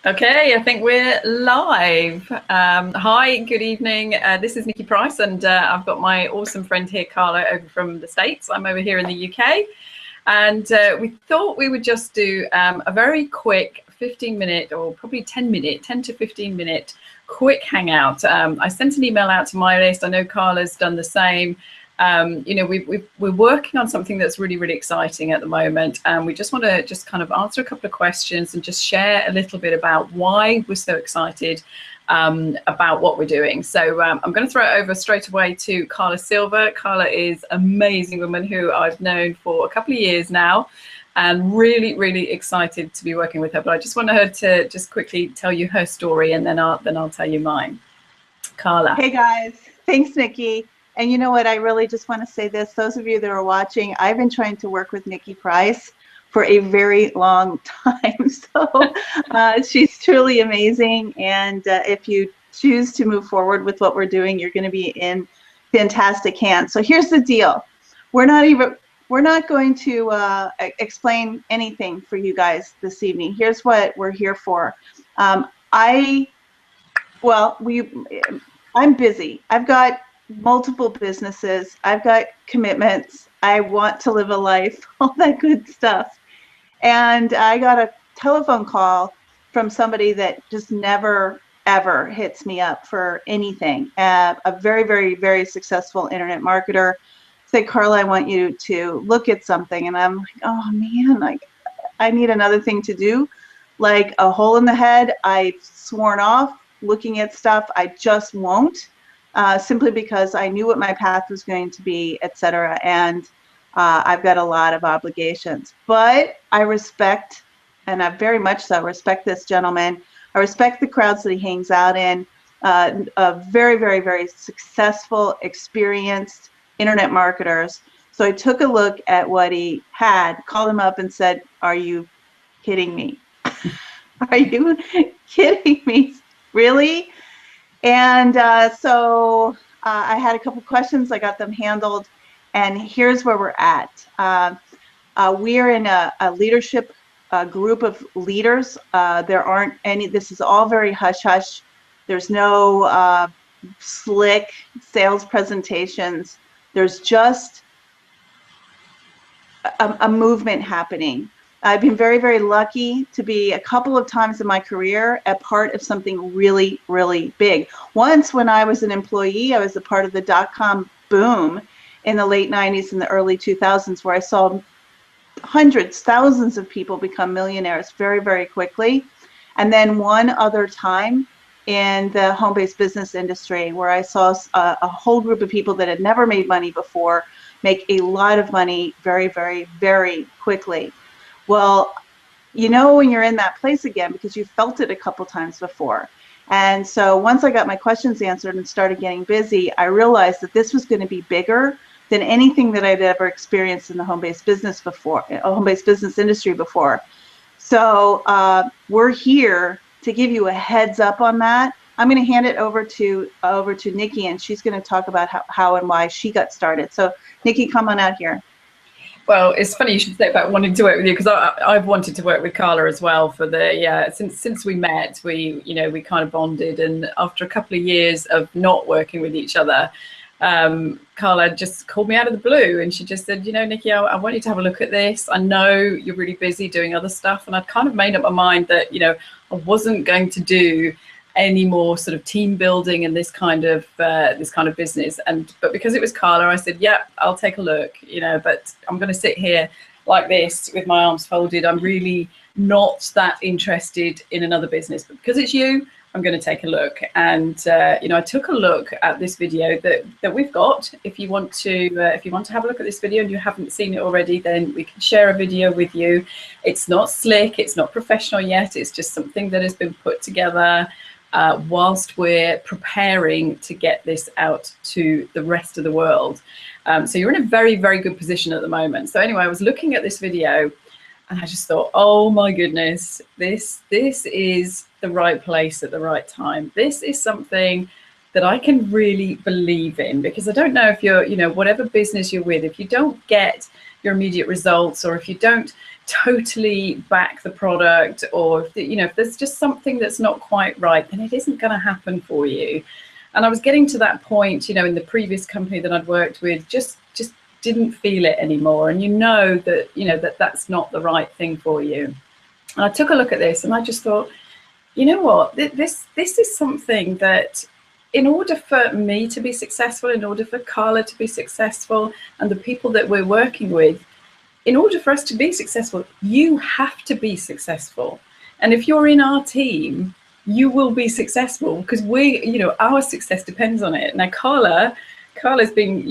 Okay, I think we're live. Hi, good evening. This is Nicky Price, and I've got my awesome friend here, Karla, over from the States. I'm over here in the UK, and we thought we would just do a very quick 15-minute or probably 10-minute, 10 to 15-minute quick hangout. I sent an email out to my list. I know Karla's done the same. We're working on something that's really, really exciting at the moment, and we just want to just kind of answer a couple of questions and just share a little bit about why we're so excited about what we're doing. So I'm going to throw it over straight away to Karla Silver. Karla is an amazing woman who I've known for a couple of years now, and really, really excited to be working with her. But I just want her to just quickly tell you her story, and then I'll tell you mine. Karla. Hey guys, thanks Nikki. And you know what, I really just want to say this, those of you that are watching, I've been trying to work with Nicky Price for a very long time. So she's truly amazing. And if you choose to move forward with what we're doing, you're going to be in fantastic hands. So here's the deal. We're not going to explain anything for you guys this evening. Here's what we're here for. I'm busy. I've got multiple businesses. I've got commitments. I want to live a life, all that good stuff. And I got a telephone call from somebody that just never, ever hits me up for anything. A very, very, very successful internet marketer said, Karla, I want you to look at something. And I'm like, oh man, I need another thing to do. Like a hole in the head. I've sworn off looking at stuff. I just won't. Simply because I knew what my path was going to be, etc. And I've got a lot of obligations. But I respect, and I very much so respect this gentleman. I respect the crowds that he hangs out in. Very, very, very successful, experienced internet marketers. So I took a look at what he had, called him up and said, are you kidding me? Are you kidding me? Really? And so I had a couple questions. I got them handled. And here's where we're at. We're in a leadership group of leaders. There aren't any, this is all very hush-hush. There's no slick sales presentations. There's just a movement happening. I've been very, very lucky to be a couple of times in my career a part of something really, really big. Once when I was an employee, I was a part of the dot-com boom in the late 90s and the early 2000s, where I saw hundreds, thousands of people become millionaires very, very quickly. And then one other time in the home-based business industry, where I saw a whole group of people that had never made money before make a lot of money very, very, very quickly. Well, you know when you're in that place again because you felt it a couple times before. And so once I got my questions answered and started getting busy, I realized that this was going to be bigger than anything that I'd ever experienced in the home-based business before, home-based business industry before. So we're here to give you a heads up on that. I'm going to hand it over to Nicky, and she's going to talk about how and why she got started. So Nicky, come on out here. Well, it's funny you should say about wanting to work with you, because I've wanted to work with Karla as well for since we met. We kind of bonded, and after a couple of years of not working with each other, Karla just called me out of the blue, and she just said, Nicky, I want you to have a look at this. I know you're really busy doing other stuff, and I'd kind of made up my mind that I wasn't going to do any more sort of team building and this kind of business. But because it was Karla, I said, yeah, I'll take a look, but I'm going to sit here like this with my arms folded. I'm really not that interested in another business, but because it's you, I'm going to take a look. And I took a look at this video that we've got. If you want to have a look at this video and you haven't seen it already, then we can share a video with you. It's not slick, it's not professional yet. It's just something that has been put together whilst we're preparing to get this out to the rest of the world. So you're in a very, very good position at the moment. So anyway, I was looking at this video and I just thought, oh my goodness, this is the right place at the right time. This is something that I can really believe in, because I don't know if you're, whatever business you're with, if you don't get your immediate results, or if you don't totally back the product, or if there's just something that's not quite right, then it isn't going to happen for you. And I was getting to that point, in the previous company that I'd worked with, just didn't feel it anymore. And that that's not the right thing for you. And I took a look at this and I just thought, you know what, this is something that, in order for me to be successful, in order for Karla to be successful, and the people that we're working with, in order for us to be successful, you have to be successful. And if you're in our team, you will be successful, because our success depends on it. Now, Karla's been,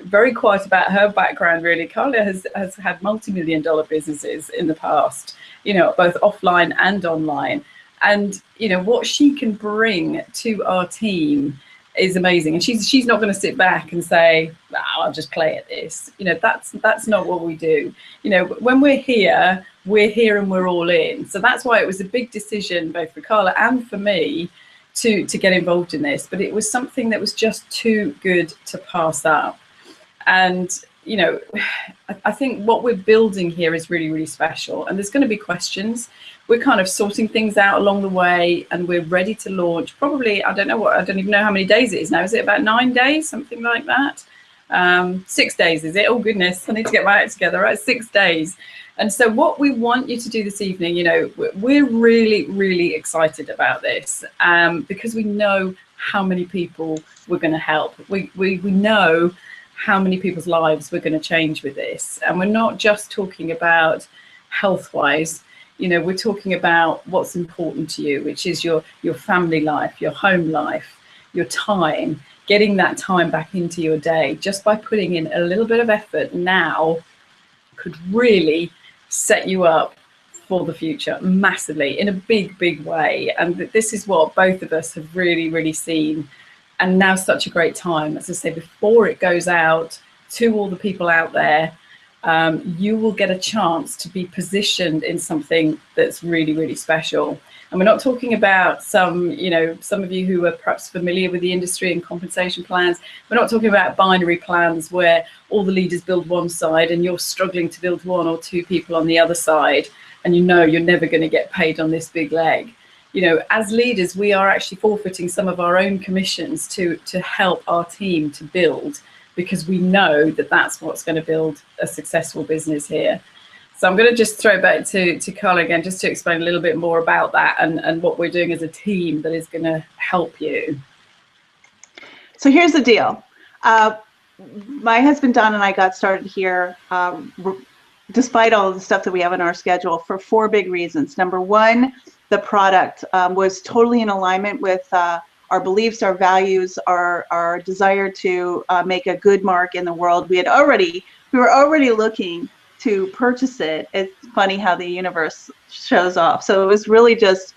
very quiet about her background, really. Karla has had multi-million-dollar businesses in the past, both offline and online. And, what she can bring to our team is amazing. And she's not going to sit back and say, I'll just play at this. That's not what we do. When we're here and we're all in. So that's why it was a big decision, both for Karla and for me, to get involved in this. But it was something that was just too good to pass up. And I think what we're building here is really, really special. And there's going to be questions. We're kind of sorting things out along the way, and we're ready to launch. Probably, I don't even know how many days it is now. Is it about 9 days, something like that? 6 days, is it? Oh goodness, I need to get my act together, right? 6 days. And so what we want you to do this evening, we're really, really excited about this, because we know how many people we're going to help. We know how many people's lives we're going to change with this. And we're not just talking about health-wise, we're talking about what's important to you, which is your family life, your home life, your time, getting that time back into your day. Just by putting in a little bit of effort now could really set you up for the future massively, in a big, big way. And this is what both of us have really, really seen. And now such a great time, as I say, before it goes out to all the people out there, you will get a chance to be positioned in something that's really, really special. And we're not talking about some of you who are perhaps familiar with the industry and compensation plans. We're not talking about binary plans where all the leaders build one side and you're struggling to build 1 or 2 people on the other side, and you're never going to get paid on this big leg. As leaders, we are actually forfeiting some of our own commissions to help our team to build, because we know that that's what's going to build a successful business here. So I'm going to just throw it back to Karla again, just to explain a little bit more about that and what we're doing as a team that is going to help you. So here's the deal. My husband, Don, and I got started here, despite all of the stuff that we have in our schedule, for 4 big reasons. Number 1, the product was totally in alignment with our beliefs, our values, our desire to make a good mark in the world. We were already looking to purchase it. It's funny how the universe shows off. So it was really just,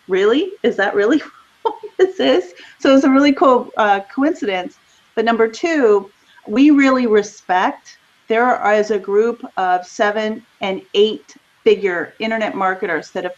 really? Is that really what this is? So it was a really cool coincidence. But number 2, we really respect, there is a group of 7 and 8 figure internet marketers that have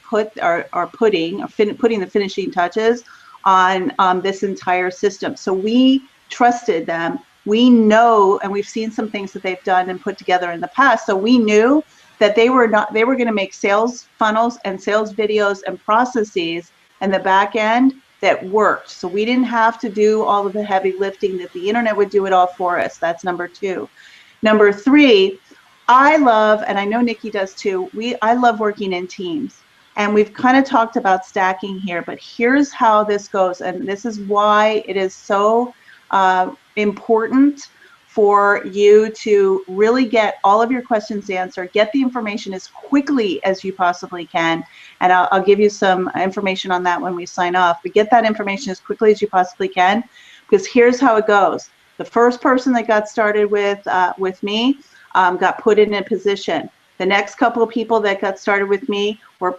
are putting the finishing touches on this entire system. So we trusted them. We know, and we've seen some things that they've done and put together in the past. So we knew that they were going to make sales funnels and sales videos and processes in the back end that worked. So we didn't have to do all of the heavy lifting, that the internet would do it all for us. That's number 2. Number 3, I love, and I know Nicky does too, I love working in teams. And we've kind of talked about stacking here, but here's how this goes. And this is why it is so important for you to really get all of your questions answered, get the information as quickly as you possibly can. And I'll give you some information on that when we sign off, but get that information as quickly as you possibly can, because here's how it goes. The first person that got started with me got put in a position. The next couple of people that got started with me were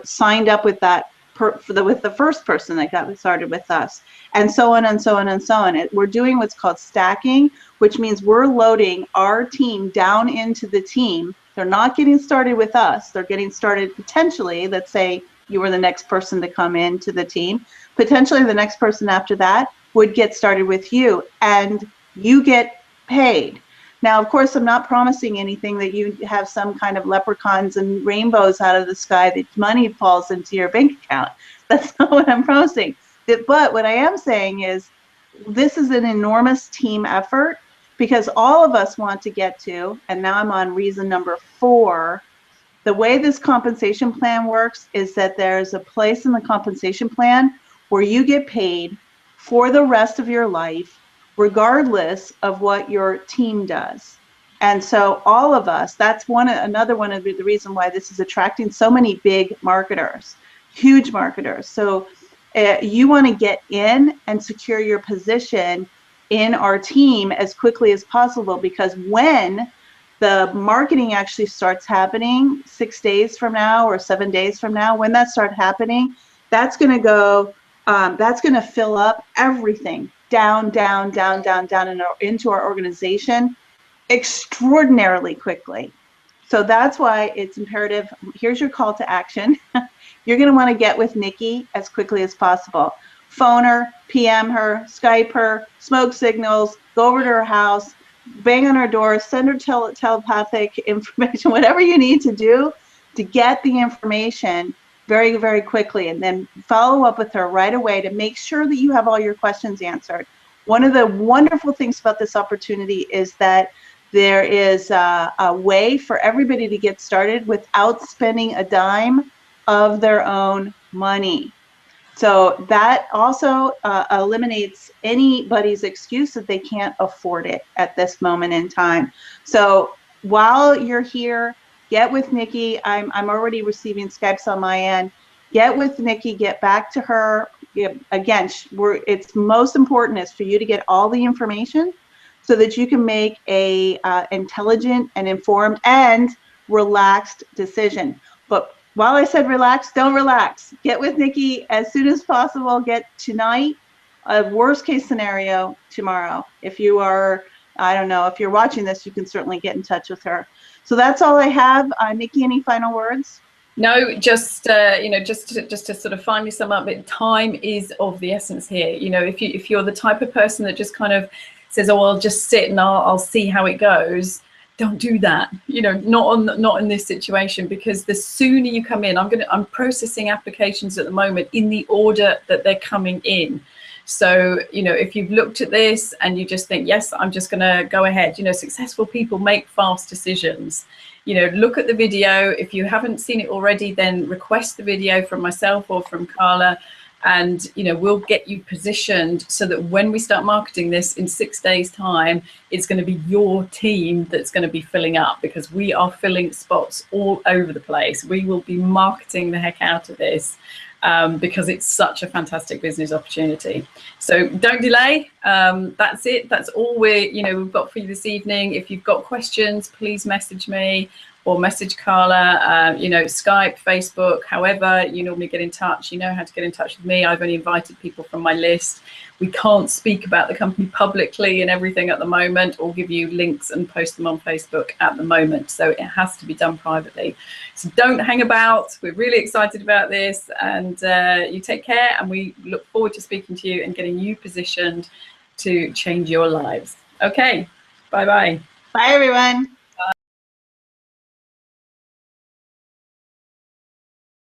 signed up with that with the first person that got started with us, and so on and so on and so on. We're doing what's called stacking, which means we're loading our team down into the team. They're not getting started with us. They're getting started potentially. Let's say you were the next person to come into the team. Potentially the next person after that would get started with you, and you get paid. Now, of course, I'm not promising anything that you have some kind of leprechauns and rainbows out of the sky that money falls into your bank account. That's not what I'm promising. But what I am saying is this is an enormous team effort because all of us want to get to, and now I'm on reason number 4, the way this compensation plan works is that there's a place in the compensation plan where you get paid for the rest of your life, regardless of what your team does. And so all of us, that's another one of the reason why this is attracting so many big marketers, huge marketers. So you want to get in and secure your position in our team as quickly as possible, because when the marketing actually starts happening 6 days from now or 7 days from now, when that starts happening, that's going to go, that's going to fill up everything down, down, down, down, down into our organization extraordinarily quickly. So that's why it's imperative. Here's your call to action. You're going to want to get with Nicky as quickly as possible. Phone her, PM her, Skype her, smoke signals, go over to her house, bang on her door, send her telepathic information, whatever you need to do to get the information very, very quickly, and then follow up with her right away to make sure that you have all your questions answered. One of the wonderful things about this opportunity is that there is a way for everybody to get started without spending a dime of their own money. So that also eliminates anybody's excuse that they can't afford it at this moment in time. So while you're here, get with Nicky. I'm already receiving Skypes on my end. Get with Nicky, get back to her. Again, it's most important is for you to get all the information so that you can make a intelligent and informed and relaxed decision. But while I said relax, don't relax. Get with Nicky as soon as possible. Get tonight, a worst case scenario tomorrow. If you are, I don't know, if you're watching this, you can certainly get in touch with her. So that's all I have. Nicky, any final words? No, just just to sort of finally sum up, time is of the essence here. If you're the type of person that just kind of says, oh, I'll just sit and I'll see how it goes, don't do that. Not in this situation, because the sooner you come in, I'm processing applications at the moment in the order that they're coming in. So if you've looked at this and you just think, yes, I'm just going to go ahead, successful people make fast decisions. Look at the video. If you haven't seen it already, then request the video from myself or from Karla, and we'll get you positioned so that when we start marketing this in 6 days time, it's going to be your team that's going to be filling up, because we are filling spots all over the place. We will be marketing the heck out of this because it's such a fantastic business opportunity. So don't delay. That's it. That's all we've got for you this evening. If you've got questions, please message me or message Karla, Skype, Facebook, however you normally get in touch. You know how to get in touch with me. I've only invited people from my list. We can't speak about the company publicly and everything at the moment, or give you links and post them on Facebook at the moment. So it has to be done privately. So don't hang about. We're really excited about this, and you take care, and we look forward to speaking to you and getting you positioned to change your lives. Okay, bye-bye. Bye, everyone.